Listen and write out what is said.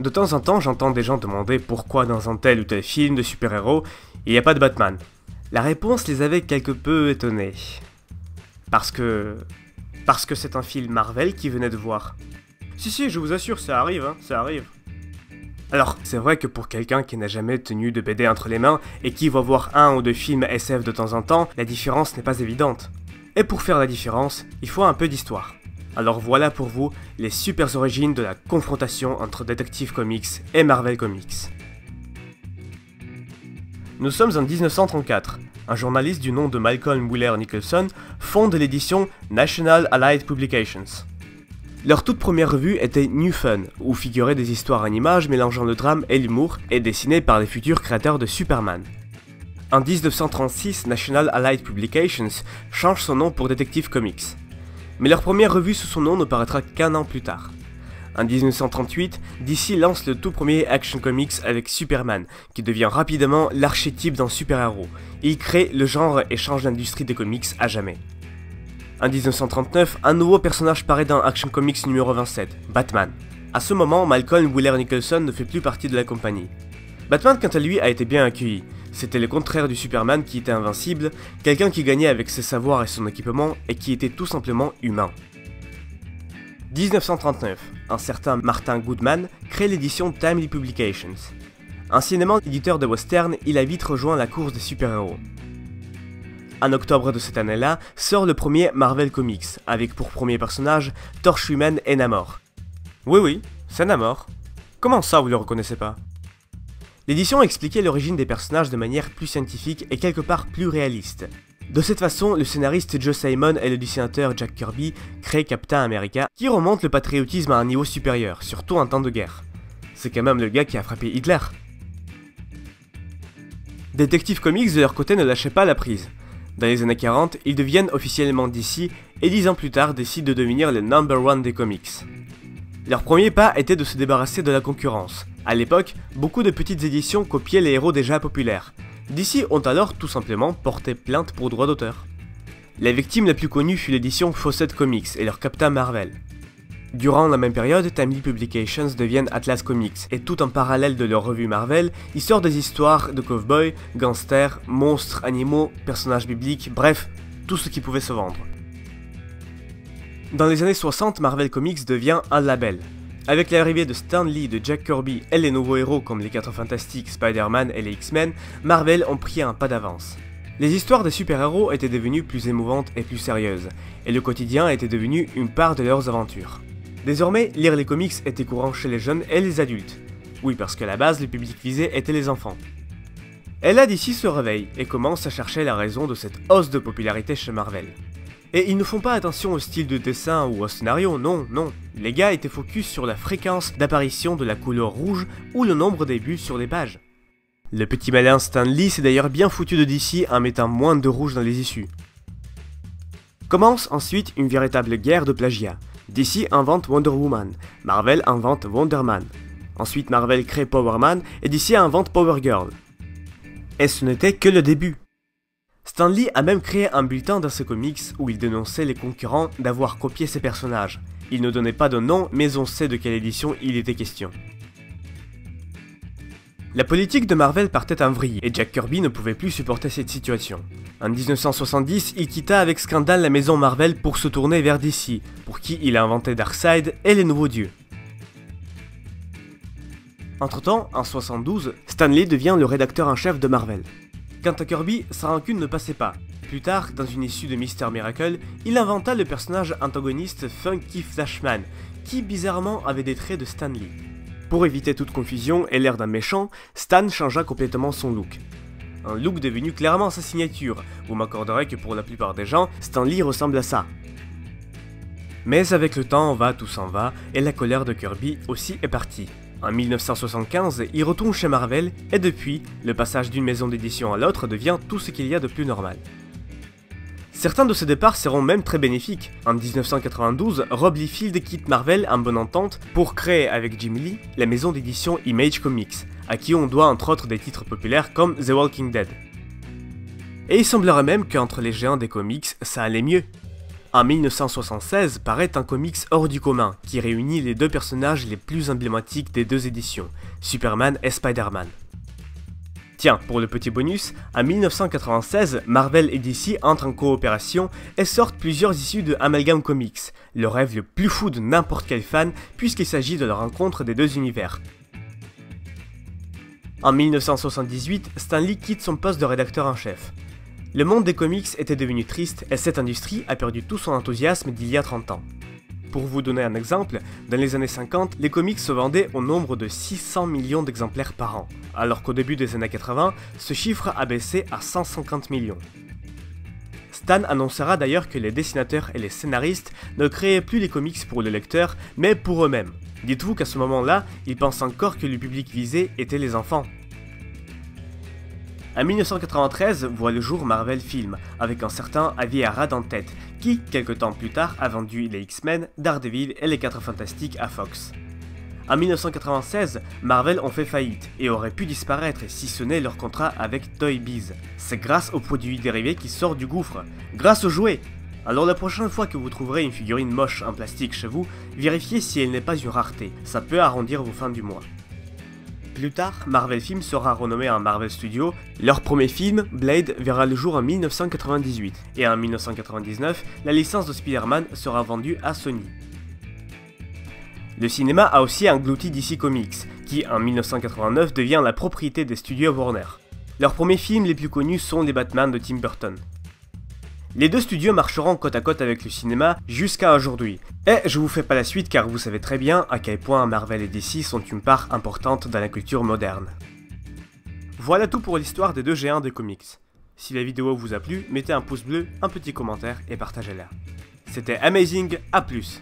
De temps en temps, j'entends des gens demander pourquoi dans un tel ou tel film de super-héros, il n'y a pas de Batman. La réponse les avait quelque peu étonnés. Parce que c'est un film Marvel qu'ils venaient de voir. Si, je vous assure, ça arrive, ça arrive. Alors, c'est vrai que pour quelqu'un qui n'a jamais tenu de BD entre les mains et qui va voir un ou deux films SF de temps en temps, la différence n'est pas évidente. Et pour faire la différence, il faut un peu d'histoire. Alors voilà pour vous les super origines de la confrontation entre Detective Comics et Marvel Comics. Nous sommes en 1934. Un journaliste du nom de Malcolm Wheeler Nicholson fonde l'édition National Allied Publications. Leur toute première revue était New Fun, où figuraient des histoires en images mélangeant le drame et l'humour et dessinées par les futurs créateurs de Superman. En 1936, National Allied Publications change son nom pour Detective Comics. Mais leur première revue sous son nom ne paraîtra qu'un an plus tard. En 1938, DC lance le tout premier Action Comics avec Superman, qui devient rapidement l'archétype d'un super-héros. Il crée le genre et change l'industrie des comics à jamais. En 1939, un nouveau personnage paraît dans Action Comics numéro 27, Batman. À ce moment, Malcolm Wheeler Nicholson ne fait plus partie de la compagnie. Batman, quant à lui, a été bien accueilli. C'était le contraire du Superman qui était invincible, quelqu'un qui gagnait avec ses savoirs et son équipement et qui était tout simplement humain. 1939, un certain Martin Goodman crée l'édition Timely Publications. Anciennement éditeur de western, il a vite rejoint la course des super-héros. En octobre de cette année-là, sort le premier Marvel Comics, avec pour premier personnage Torche Humaine et Namor. Oui, c'est Namor. Comment ça vous le reconnaissez pas? L'édition expliquait l'origine des personnages de manière plus scientifique et quelque part plus réaliste. De cette façon, le scénariste Joe Simon et le dessinateur Jack Kirby créent Captain America, qui remonte le patriotisme à un niveau supérieur, surtout en temps de guerre. C'est quand même le gars qui a frappé Hitler. Detective Comics de leur côté ne lâchait pas la prise. Dans les années 40, ils deviennent officiellement DC et 10 ans plus tard décident de devenir le #1 des comics. Leur premier pas était de se débarrasser de la concurrence. À l'époque, beaucoup de petites éditions copiaient les héros déjà populaires. DC ont alors tout simplement porté plainte pour droit d'auteur. La victime la plus connue fut l'édition Fawcett Comics et leur Captain Marvel. Durant la même période, Timely Publications deviennent Atlas Comics, et tout en parallèle de leur revue Marvel, ils sortent des histoires de cowboys, gangsters, monstres, animaux, personnages bibliques, bref, tout ce qui pouvait se vendre. Dans les années 60, Marvel Comics devient un label. Avec l'arrivée de Stan Lee, de Jack Kirby et les nouveaux héros comme les 4 Fantastiques, Spider-Man et les X-Men, Marvel ont pris un pas d'avance. Les histoires des super-héros étaient devenues plus émouvantes et plus sérieuses, et le quotidien était devenu une part de leurs aventures. Désormais, lire les comics était courant chez les jeunes et les adultes. Oui, parce qu'à la base, le public visé était les enfants. Et là, DC se réveille et commence à chercher la raison de cette hausse de popularité chez Marvel. Et ils ne font pas attention au style de dessin ou au scénario, non. Les gars étaient focus sur la fréquence d'apparition de la couleur rouge ou le nombre des bulles sur les pages. Le petit malin Stan Lee s'est d'ailleurs bien foutu de DC en mettant moins de rouge dans les issues. Commence ensuite une véritable guerre de plagiat. DC invente Wonder Woman, Marvel invente Wonder Man. Ensuite Marvel crée Power Man et DC invente Power Girl. Et ce n'était que le début. Stan Lee a même créé un bulletin dans ses comics où il dénonçait les concurrents d'avoir copié ses personnages. Il ne donnait pas de nom, mais on sait de quelle édition il était question. La politique de Marvel partait en vrille, et Jack Kirby ne pouvait plus supporter cette situation. En 1970, il quitta avec scandale la maison Marvel pour se tourner vers DC, pour qui il a inventé Darkseid et les Nouveaux Dieux. Entre-temps, en 1972, Stan Lee devient le rédacteur en chef de Marvel. Quant à Kirby, sa rancune ne passait pas. Plus tard, dans une issue de Mr. Miracle, il inventa le personnage antagoniste Funky Flashman, qui bizarrement avait des traits de Stan Lee. Pour éviter toute confusion et l'air d'un méchant, Stan changea complètement son look. Un look devenu clairement sa signature, vous m'accorderez que pour la plupart des gens, Stan Lee ressemble à ça. Mais avec le temps, tout s'en va, et la colère de Kirby aussi est partie. En 1975, il retourne chez Marvel, et depuis, le passage d'une maison d'édition à l'autre devient tout ce qu'il y a de plus normal. Certains de ces départs seront même très bénéfiques. En 1992, Rob Liefeld quitte Marvel en bonne entente pour créer avec Jim Lee la maison d'édition Image Comics, à qui on doit entre autres des titres populaires comme The Walking Dead. Et il semblerait même qu'entre les géants des comics, ça allait mieux. En 1976 paraît un comics hors du commun qui réunit les deux personnages les plus emblématiques des deux éditions, Superman et Spider-Man. Tiens, pour le petit bonus, en 1996, Marvel et DC entrent en coopération et sortent plusieurs issues de Amalgam Comics, le rêve le plus fou de n'importe quel fan puisqu'il s'agit de la rencontre des deux univers. En 1978, Stan Lee quitte son poste de rédacteur en chef. Le monde des comics était devenu triste et cette industrie a perdu tout son enthousiasme d'il y a 30 ans. Pour vous donner un exemple, dans les années 50, les comics se vendaient au nombre de 600 millions d'exemplaires par an, alors qu'au début des années 80, ce chiffre a baissé à 150 millions. Stan annoncera d'ailleurs que les dessinateurs et les scénaristes ne créaient plus les comics pour le lecteur, mais pour eux-mêmes. Dites-vous qu'à ce moment-là, ils pensent encore que le public visé était les enfants. En 1993 voit le jour Marvel Film, avec un certain Avi Arad en tête, qui, quelque temps plus tard, a vendu les X-Men, Daredevil et les 4 Fantastiques à Fox. En 1996, Marvel ont fait faillite et auraient pu disparaître si ce n'est leur contrat avec Toy Biz. C'est grâce aux produits dérivés qui sortent du gouffre, grâce aux jouets. Alors la prochaine fois que vous trouverez une figurine moche en plastique chez vous, vérifiez si elle n'est pas une rareté, ça peut arrondir vos fins du mois. Plus tard, Marvel Film sera renommé en Marvel Studios, leur premier film, Blade, verra le jour en 1998, et en 1999, la licence de Spider-Man sera vendue à Sony. Le cinéma a aussi englouti DC Comics, qui en 1989 devient la propriété des studios Warner. Leurs premiers films les plus connus sont les Batman de Tim Burton. Les deux studios marcheront côte à côte avec le cinéma jusqu'à aujourd'hui. Et je vous fais pas la suite car vous savez très bien à quel point Marvel et DC sont une part importante dans la culture moderne. Voilà tout pour l'histoire des deux géants des comics. Si la vidéo vous a plu, mettez un pouce bleu, un petit commentaire et partagez-la. C'était Amazing, à plus!